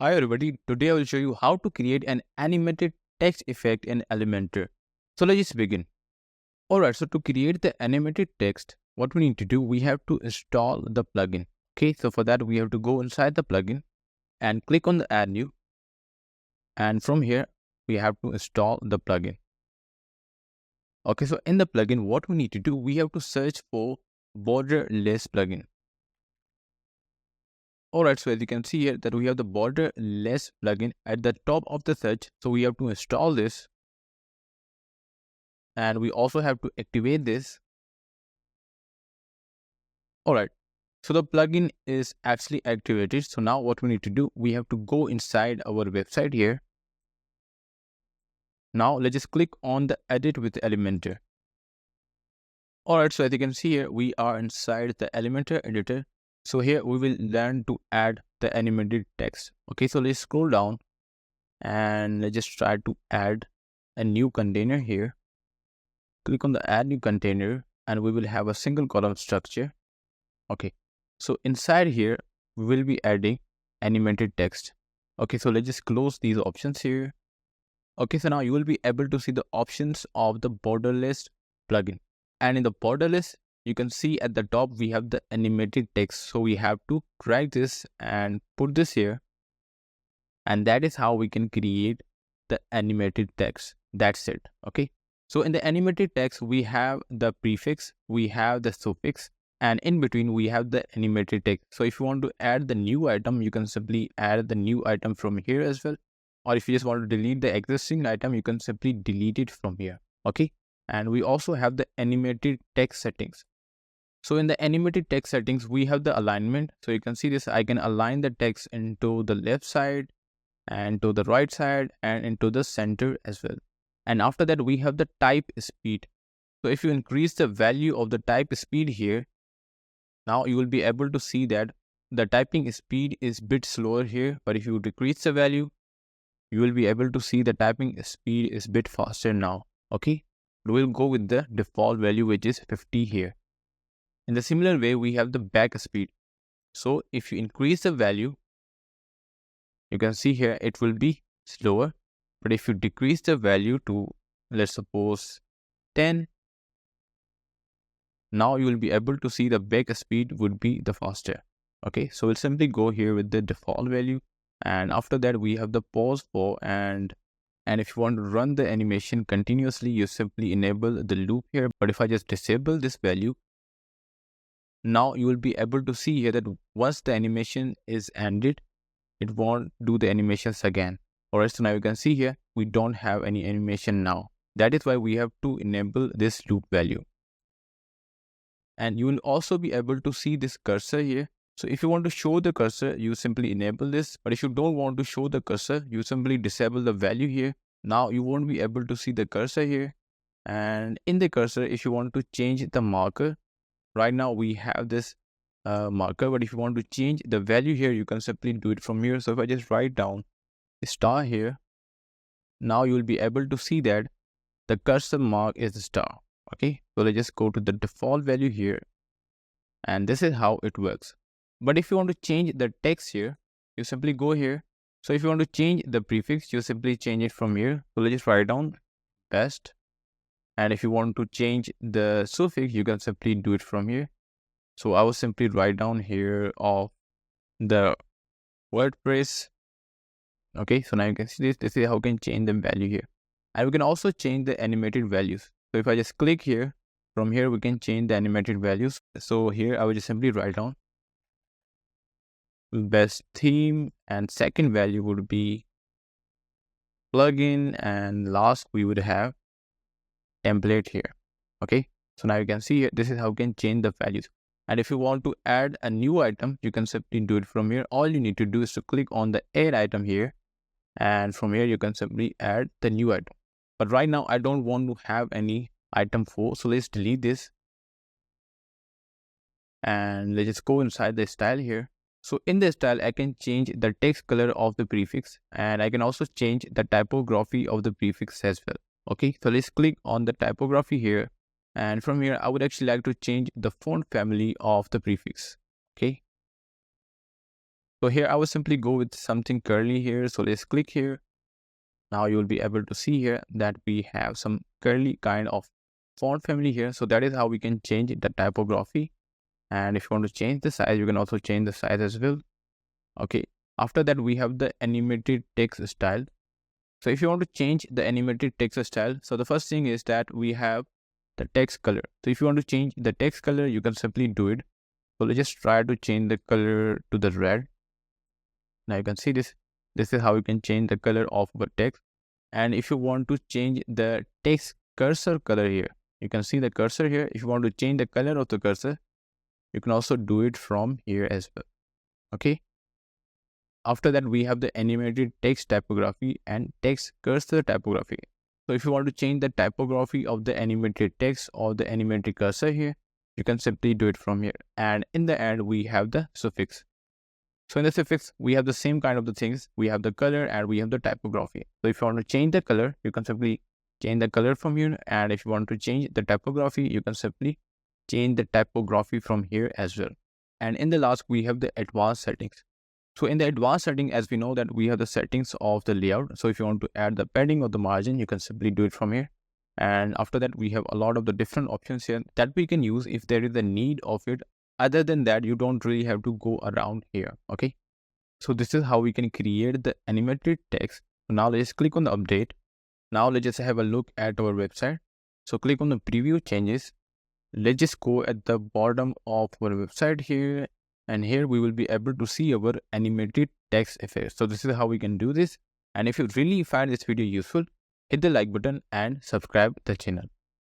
Hi everybody, today I will show you how to create an animated text effect in Elementor. So let's just begin. Alright, so to create the animated text, what we need to do, we have to install the plugin. Okay, so for that we have to go inside the plugin and click on the add new. And from here, we have to install the plugin. Okay, so in the plugin, what we need to do, we have to search for borderless plugin. Alright, so as you can see here that we have the borderless plugin at the top of the search. So we have to install this. And we also have to activate this. Alright, so the plugin is actually activated. So now what we need to do, we have to go inside our website here. Now let's just click on the edit with Elementor. Alright, so as you can see here, we are inside the Elementor editor. So here we will learn to add the animated text. Okay, so let's scroll down and let's just try to add a new container here. Click on the add new container and we will have a single column structure. Okay, so inside here, we will be adding animated text. Okay, so let's just close these options here. Okay, so now you will be able to see the options of the borderless plugin. And in the borderless, you can see at the top, we have the animated text. So we have to drag this and put this here. And that is how we can create the animated text. That's it. Okay. So in the animated text, we have the prefix, we have the suffix, and in between we have the animated text. So if you want to add the new item, you can simply add the new item from here as well. Or if you just want to delete the existing item, you can simply delete it from here. Okay. And we also have the animated text settings. So in the animated text settings, we have the alignment. So you can see this, I can align the text into the left side and to the right side and into the center as well. And after that, we have the type speed. So if you increase the value of the type speed here, now you will be able to see that the typing speed is a bit slower here. But if you decrease the value, you will be able to see the typing speed is a bit faster now. Okay, we'll go with the default value, which is 50 here. In the similar way, we have the back speed. So if you increase the value, you can see here it will be slower. But if you decrease the value to, let's suppose 10, now you will be able to see the back speed would be the faster. Okay, so we'll simply go here with the default value. And after that, we have the pause for and if you want to run the animation continuously, you simply enable the loop here. But if I just disable this value, now you will be able to see here that once the animation is ended, it won't do the animations again. Alright, so now you can see here, we don't have any animation now. That is why we have to enable this loop value. And you will also be able to see this cursor here. So if you want to show the cursor, you simply enable this. But if you don't want to show the cursor, you simply disable the value here. Now you won't be able to see the cursor here. And in the cursor, if you want to change the marker, right now we have this marker. But if you want to change the value here, you can simply do it from here. So if I just write down star here, now you will be able to see that the cursor mark is the star. Okay, so let's just go to the default value here, and this is how it works. But if you want to change the text here, you simply go here. So if you want to change the prefix, you simply change it from here. So let's just write down best. And if you want to change the suffix, you can simply do it from here. So I will simply write down here of the WordPress. Okay, so now you can see this. This is how you can change the value here. And we can also change the animated values. So if I just click here, from here we can change the animated values. So here I will just simply write down best theme, and second value would be plugin, and last we would have template here. Okay, so now you can see here, this is how you can change the values. And if you want to add a new item, you can simply do it from here. All you need to do is to click on the add item here, and from here you can simply add the new item. But right now I don't want to have any item 4, so let's delete this and let's just go inside the style here. So in the style, I can change the text color of the prefix, and I can also change the typography of the prefix as well. Okay, so let's click on the typography here, and from here I would actually like to change the font family of the prefix. Okay, So here I will simply go with something curly here. So let's click here. Now you will be able to see here that we have some curly kind of font family here. So that is how we can change the typography. And if you want to change the size, you can also change the size as well. Okay. After that, we have the animated text style. So if you want to change the animated text style, so the first thing is that we have the text color. So if you want to change the text color, you can simply do it. So let's just try to change the color to the red. Now you can see this. This is how you can change the color of the text. And if you want to change the text cursor color here, you can see the cursor here. If you want to change the color of the cursor, you can also do it from here as well. Okay. After that, we have the animated text typography and text cursor typography. So if you want to change the typography of the animated text or the animated cursor here, you can simply do it from here. And in the end, we have the suffix. So in the suffix, we have the same kind of the things. We have the color and we have the typography. So if you want to change the color, you can simply change the color from here. And if you want to change the typography, you can simply change the typography from here as well. And in the last, we have the advanced settings. So in the advanced setting, as we know that we have the settings of the layout. So if you want to add the padding or the margin, you can simply do it from here. And after that, we have a lot of the different options here that we can use if there is a need of it. Other than that, you don't really have to go around here. Okay. So this is how we can create the animated text. So now let's click on the update. Now let's just have a look at our website. So click on the preview changes. Let's just go at the bottom of our website here. And here we will be able to see our animated text effect. So this is how we can do this. And if you really find this video useful, hit the like button and subscribe the channel.